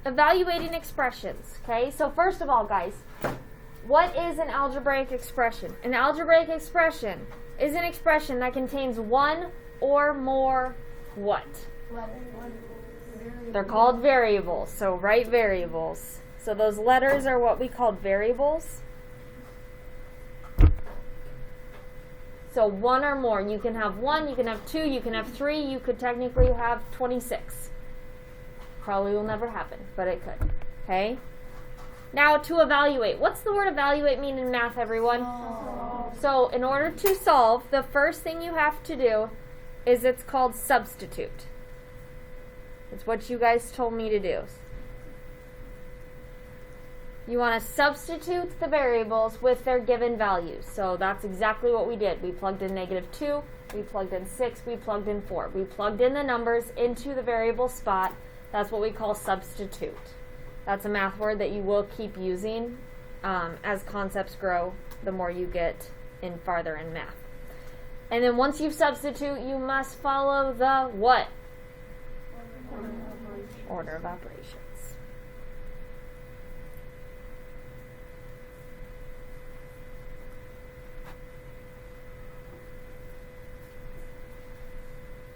evaluating expressions. Okay, so first of all, guys, what is an algebraic expression? An algebraic expression is an expression that contains one or more what? They're called variables. So write variables. So those letters are what we call variables. So one or more. You can have one, you can have two, you can have three, you could technically have 26. Probably will never happen, but it could. Okay? Now to evaluate. What's the word evaluate mean in math, everyone? So in order to solve, the first thing you have to do is it's called substitute. It's what you guys told me to do. You want to substitute the variables with their given values. So that's exactly what we did. We plugged in -2, we plugged in 6, we plugged in 4. We plugged in the numbers into the variable spot. That's what we call substitute. That's a math word that you will keep using as concepts grow, the more you get in farther in math. And then once you substitute, you must follow the what? Order of operations.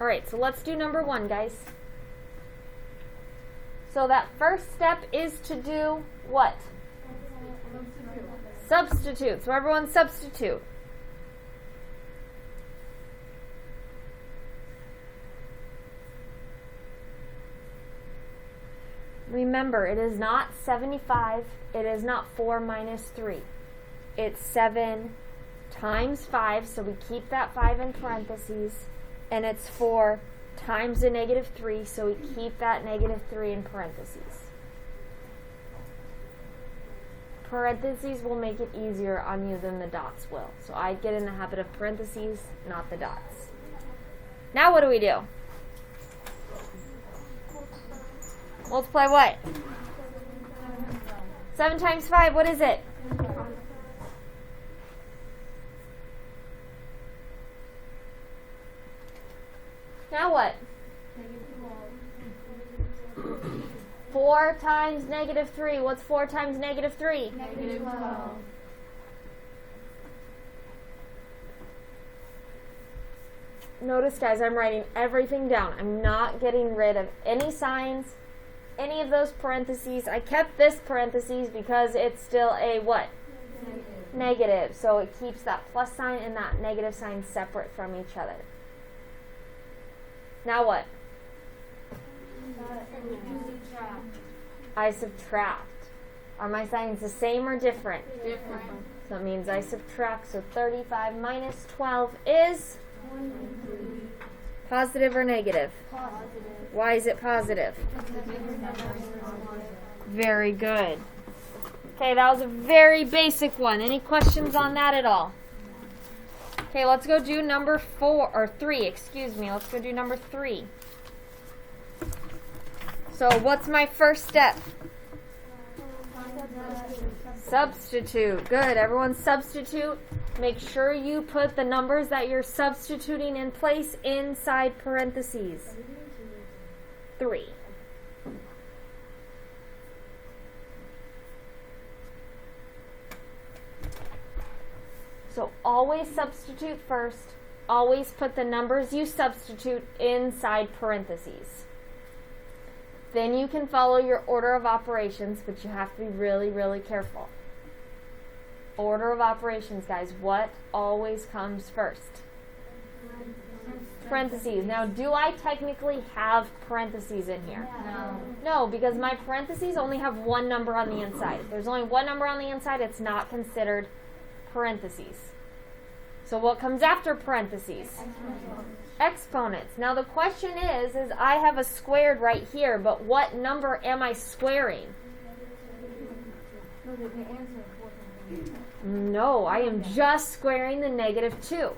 All right, so let's do number 1, guys. So that first step is to do what? Substitute. So everyone substitute. Remember, it is not 75. It is not 4 minus 3. It's 7 times 5, so we keep that 5 in parentheses. And it's 4 times the -3, so we keep that -3 in parentheses. Parentheses will make it easier on you than the dots will. So I get in the habit of parentheses, not the dots. Now what do we do? Multiply what? 7 times 5, what is it? Now what? 4 times -3. What's 4 times -3? -12. Notice, guys, I'm writing everything down. I'm not getting rid of any signs, any of those parentheses. I kept this parentheses because it's still a what? Negative. So it keeps that plus sign and that negative sign separate from each other. Now what? I subtract. Are my signs the same or different? Different. So it means I subtract. So 35 minus 12 is positive or negative? Positive. Why is it positive? Very good. Okay, that was a very basic one. Any questions on that at all? Okay, let's go do number 3, excuse me. Let's go do number 3. So what's my first step? Substitute. Good. Everyone substitute. Make sure you put the numbers that you're substituting in place inside parentheses. 3. So always substitute first. Always put the numbers you substitute inside parentheses. Then you can follow your order of operations, but you have to be really, really careful. Order of operations, guys. What always comes first? Parentheses. Now, do I technically have parentheses in here? No, because my parentheses only have one number on the inside. If there's only one number on the inside, it's not considered parentheses. So what comes after parentheses? Exponents. Now the question is I have a squared right here, but what number am I squaring? No, I am just squaring the -2.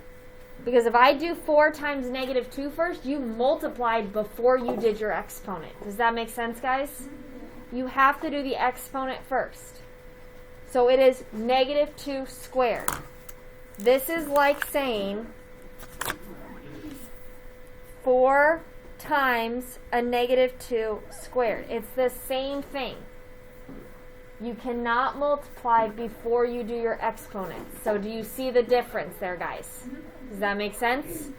Because if I do 4 times -2 first, you multiplied before you did your exponent. Does that make sense, guys? You have to do the exponent first. So it is -2 squared. This is like saying 4 times a negative 2 squared. It's the same thing. You cannot multiply before you do your exponents. So do you see the difference there, guys? Does that make sense?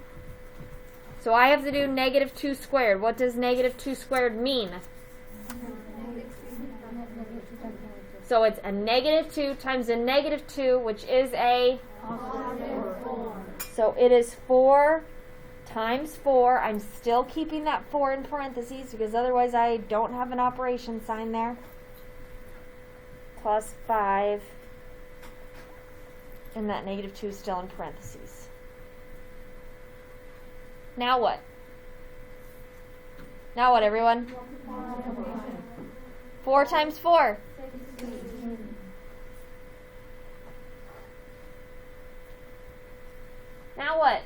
So I have to do negative 2 squared. What does negative 2 squared mean? So it's a negative 2 times a negative 2, which is a... So it is 4 times 4. I'm still keeping that 4 in parentheses because otherwise I don't have an operation sign there. Plus 5. And that negative 2 is still in parentheses. Now what? Now what, everyone? 4 times 4. Now what?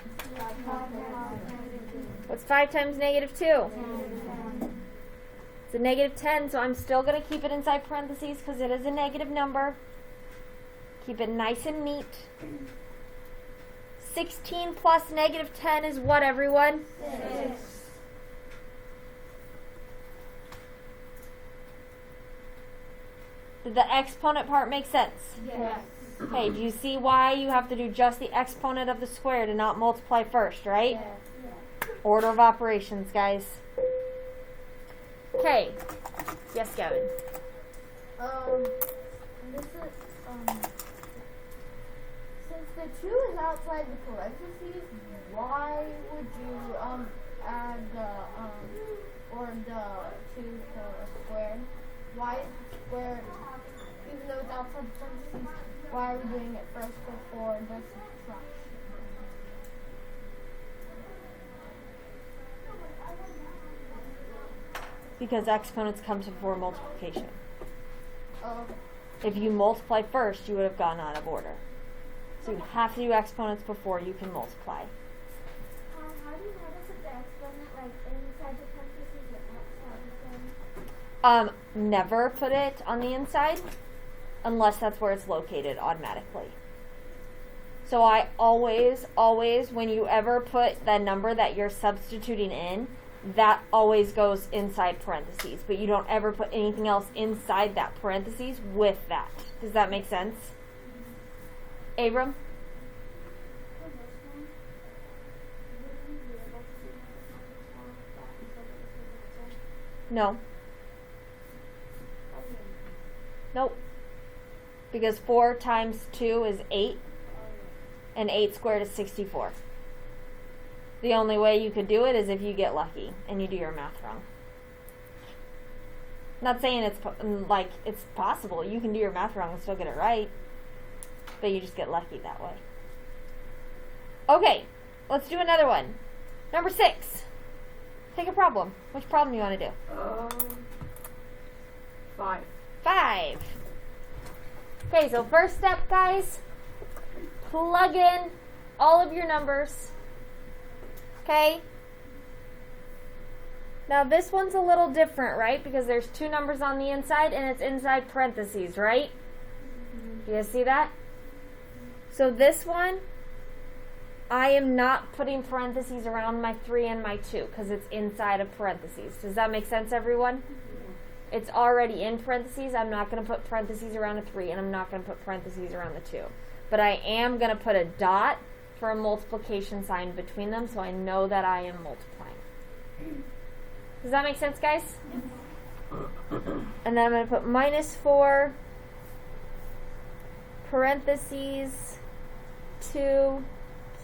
What's 5 times negative 2? It's a negative 10, so I'm still going to keep it inside parentheses because it is a negative number. Keep it nice and neat. 16 plus negative 10 is what, everyone? 6. Did the exponent part make sense? Yes. Okay, do you see why you have to do just the exponent of the squared and not multiply first, right? Yes. Order of operations, guys. Okay. Yes, Gavin. This is, since the 2 is outside the parentheses, why would you, add the, or the 2 for a squared? Why is the squared, even though it's outside the parentheses, why are we doing it first before the subtraction? Because exponents come before multiplication. Oh, If you multiply first, you would have gone out of order. So you have to do exponents before you can multiply. How do you know to put the exponent like inside the parentheses or outside of them? Never put it on the inside unless that's where it's located automatically. So I always, when you ever put the number that you're substituting in, that always goes inside parentheses. But you don't ever put anything else inside that parentheses with that. Does that make sense? Abram? No. Nope. Because 4 times 2 is 8. And 8 squared is 64. The only way you could do it is if you get lucky and you do your math wrong. Not saying it's it's possible. You can do your math wrong and still get it right. But you just get lucky that way. Okay, let's do another one. Number 6. Pick a problem. Which problem do you want to do? 5. 5. Okay, so first step, guys, plug in all of your numbers. Okay? Now this one's a little different, right? Because there's 2 numbers on the inside and it's inside parentheses, right? You guys see that? So this one, I am not putting parentheses around my 3 and my 2 because it's inside of parentheses. Does that make sense, everyone? It's already in parentheses. I'm not going to put parentheses around a 3 and I'm not going to put parentheses around the 2. But I am going to put a dot for a multiplication sign between them so I know that I am multiplying. Does that make sense, guys? And then I'm going to put minus 4 parentheses 2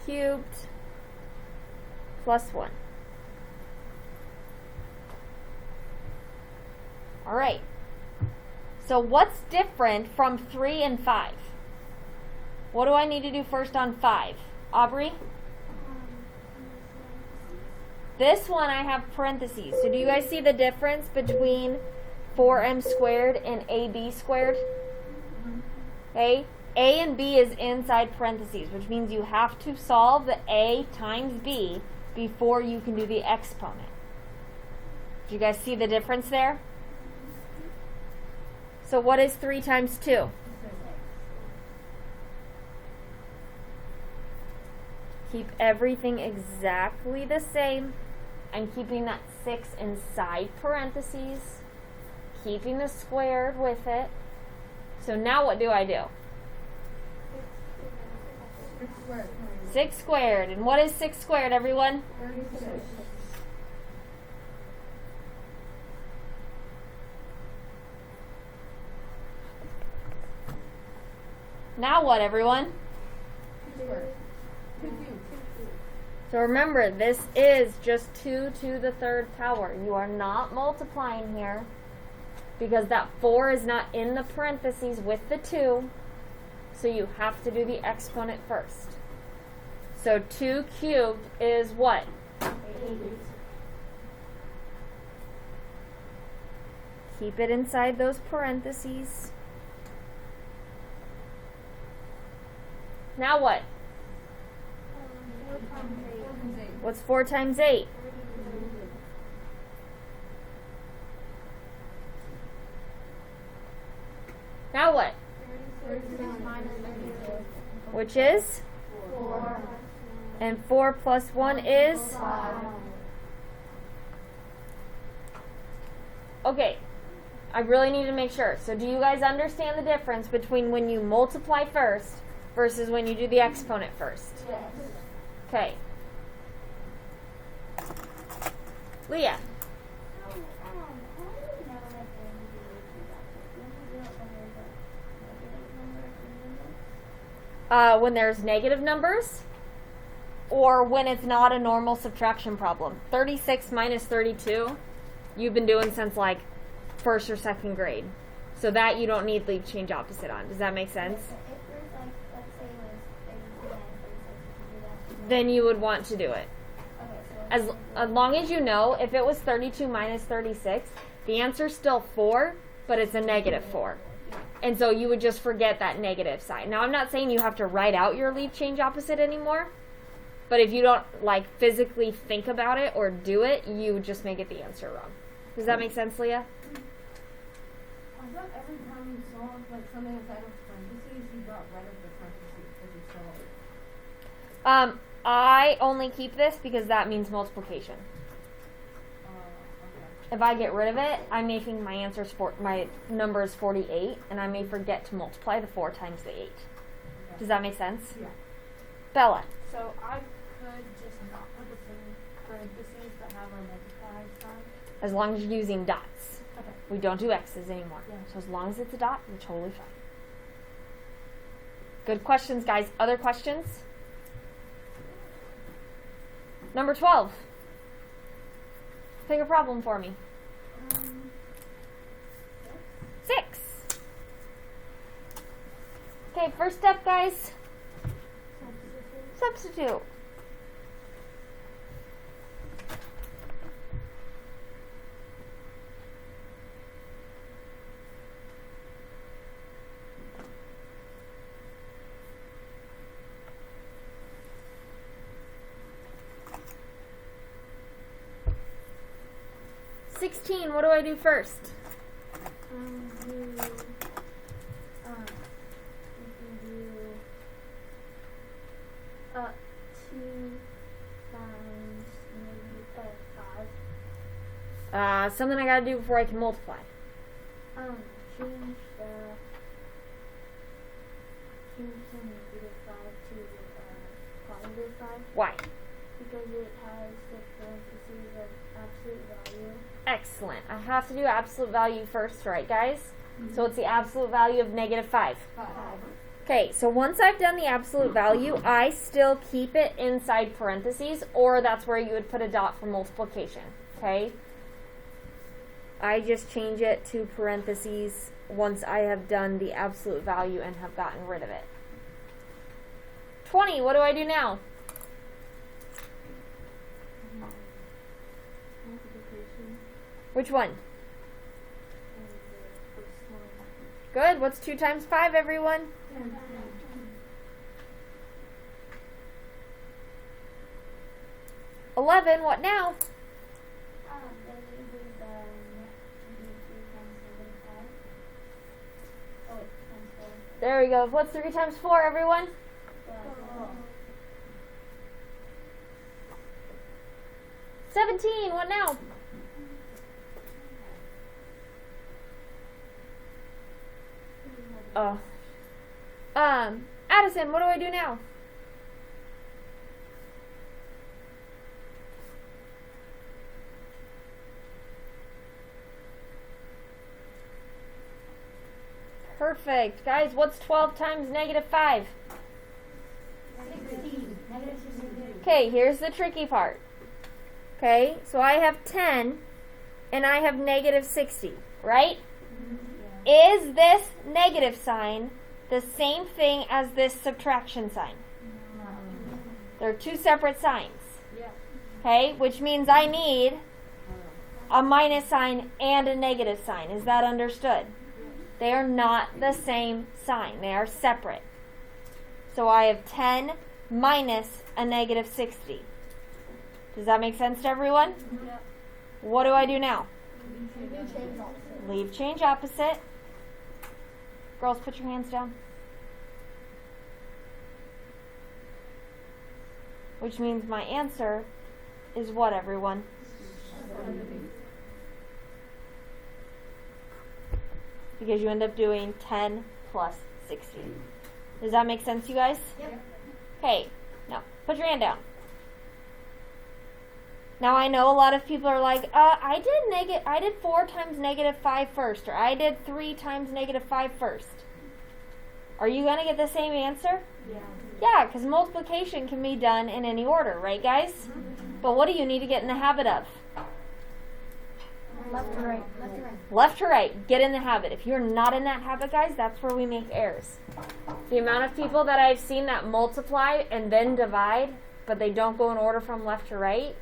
cubed plus 1. All right. So what's different from 3 and 5? What do I need to do first on 5? Aubrey? This one I have parentheses. So do you guys see the difference between 4m squared and ab squared? Okay? A and b is inside parentheses, which means you have to solve the a times b before you can do the exponent. Do you guys see the difference there? So what is 3 times 2? Keep everything exactly the same. I'm keeping that 6 inside parentheses, keeping the squared with it. So now what do I do? 6 squared. 6 squared. And what is 6 squared, everyone? 36. Now what, everyone? 2 squared. 2 cubed. So remember, this is just 2 to the 3rd power. You are not multiplying here because that 4 is not in the parentheses with the 2. So you have to do the exponent first. So 2 cubed is what? 8. Keep it inside those parentheses. Now what? 4 times 8. What's 4 times 8? Now what? 36 minus 36. Which is? 4. And 4 plus 1 is? 5. Okay, I really need to make sure. So do you guys understand the difference between when you multiply first versus when you do the exponent first? Yes. Okay. Leah, How do you know that they're when there's negative numbers or when it's not a normal subtraction problem. 36 minus 32, you've been doing since like 1st or 2nd grade. So that you don't need leave change opposite on. Does that make sense? If there's like, let's say it was 32 minus 36, would you do that? Then you would want to do it. Okay, so As long as you know, if it was 32 minus 36, the answer's still 4, but it's a negative 4. And so you would just forget that negative sign. Now, I'm not saying you have to write out your leave change opposite anymore, but if you don't like physically think about it or do it, you would just make it the answer wrong. Does that make sense, Leah? I thought every time you saw like something inside of parentheses, you got rid of the parentheses because you saw it. I only keep this because that means multiplication. Okay. If I get rid of it, I'm making my my number is 48, and I may forget to multiply the 4 times the 8. Does that make sense? Yeah. Bella. So I could just not put the same parentheses but have a multiply sign. As long as you're using dots. Okay. We don't do X's anymore. Yeah. So as long as it's a dot, you're totally fine. Good questions, guys. Other questions? Number 12. Pick a problem for me. 6. Okay, first step, guys. Substitute. $16. What do I do first? you can do 2 times maybe 5. Something I gotta do before I can multiply. Change the -5 to +5 Why? because it has the parentheses of absolute value. Excellent. I have to do absolute value first, right, guys? So it's the absolute value of -5. 5. Okay, so once I've done the absolute value, I still keep it inside parentheses, or that's where you would put a dot for multiplication, okay? I just change it to parentheses once I have done the absolute value and have gotten rid of it. 20, what do I do now? Multiplication Which one? and the first one. Good, what's 2 times 5, everyone? 11, what now? Then you do the -3 times -5. Oh, wait, times 4. There we go. What's 3 times 4, everyone? 12. 17, what now? Oh. Addison, what do I do now? Perfect. Guys, what's 12 times negative 5? 16. Negative 16. Okay, here's the tricky part. Okay, so I have 10 and I have negative 60, right? Is this negative sign the same thing as this subtraction sign? They're two separate signs. Yeah. Okay, which means I need a minus sign and a negative sign. Is that understood? They are not the same sign. They are separate. So I have 10 minus a negative 60. Does that make sense to everyone? Yeah. What do I do now? You do change opposite. Leave change opposite. Girls, put your hands down. Which means my answer is what, everyone? Because you end up doing 10 plus 60. Does that make sense, you guys? Yep. Okay, now put your hand down. Now I know a lot of people are like, I did 4 times negative 5 first, or I did 3 times negative 5 first. Are you going to get the same answer? Yeah. Yeah, because multiplication can be done in any order, right, guys? But what do you need to get in the habit of? Left to right. Left to right. Left to right. Get in the habit. If you're not in that habit, guys, that's where we make errors. The amount of people that I've seen that multiply and then divide, but they don't go in order from left to right,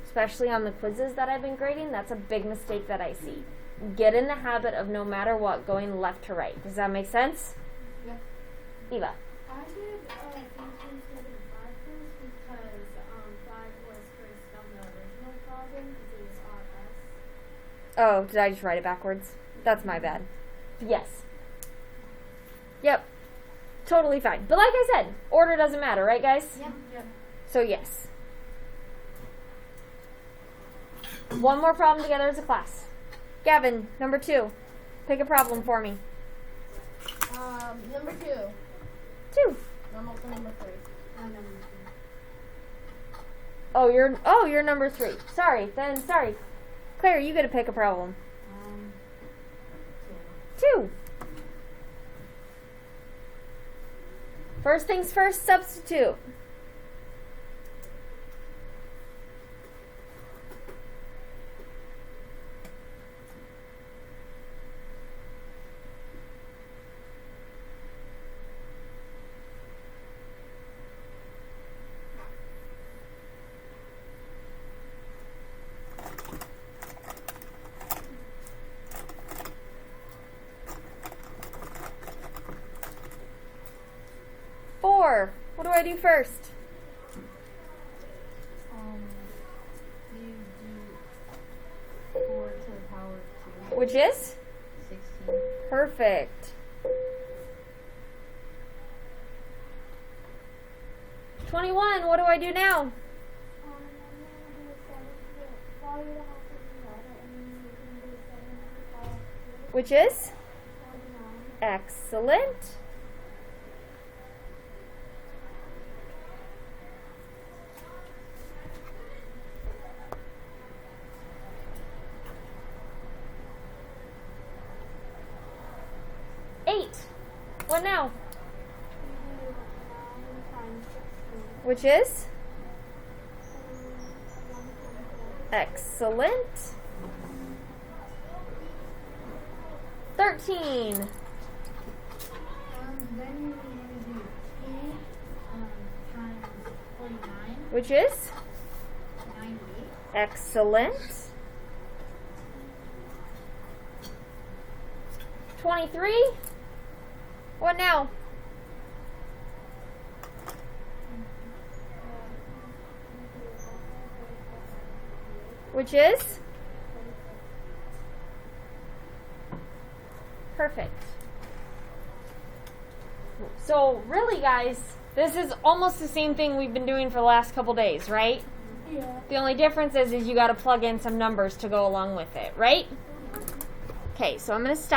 especially on the quizzes that I've been grading, that's a big mistake that I see. Get in the habit of no matter what, going left to right. Does that make sense? Yep. Eva. I did 3 times negative 5 first because 5 was first on the original problem because it was on us. Oh, did I just write it backwards? That's my bad. Yes. Yep. Totally fine. But like I said, order doesn't matter, right, guys? Yep. Yep. So yes. One more problem together as a class. Gavin, number 2. Pick a problem for me. Number 2. 2. I'm also number 3. I'm number Oh, you're number 3. Sorry. Claire, you get to pick a problem. 2. First things first, substitute. What do I do first? You do 4 to the power of 2. Which is? 16. Perfect. 21. What do I do now? I'm going to do 7 to 4 you have to divide it, and then you can do 7 to the power of 2. Which is? 49. Excellent. What now? You do 9 times 16. Which is? 124. Excellent. 13. Then you're going to do 2 times 49. Which is? 98. Excellent. 23. What now? Which is? Perfect. So really, guys, this is almost the same thing we've been doing for the last couple days, right? Yeah. The only difference is you got to plug in some numbers to go along with it, right? Okay, so I'm going to stop.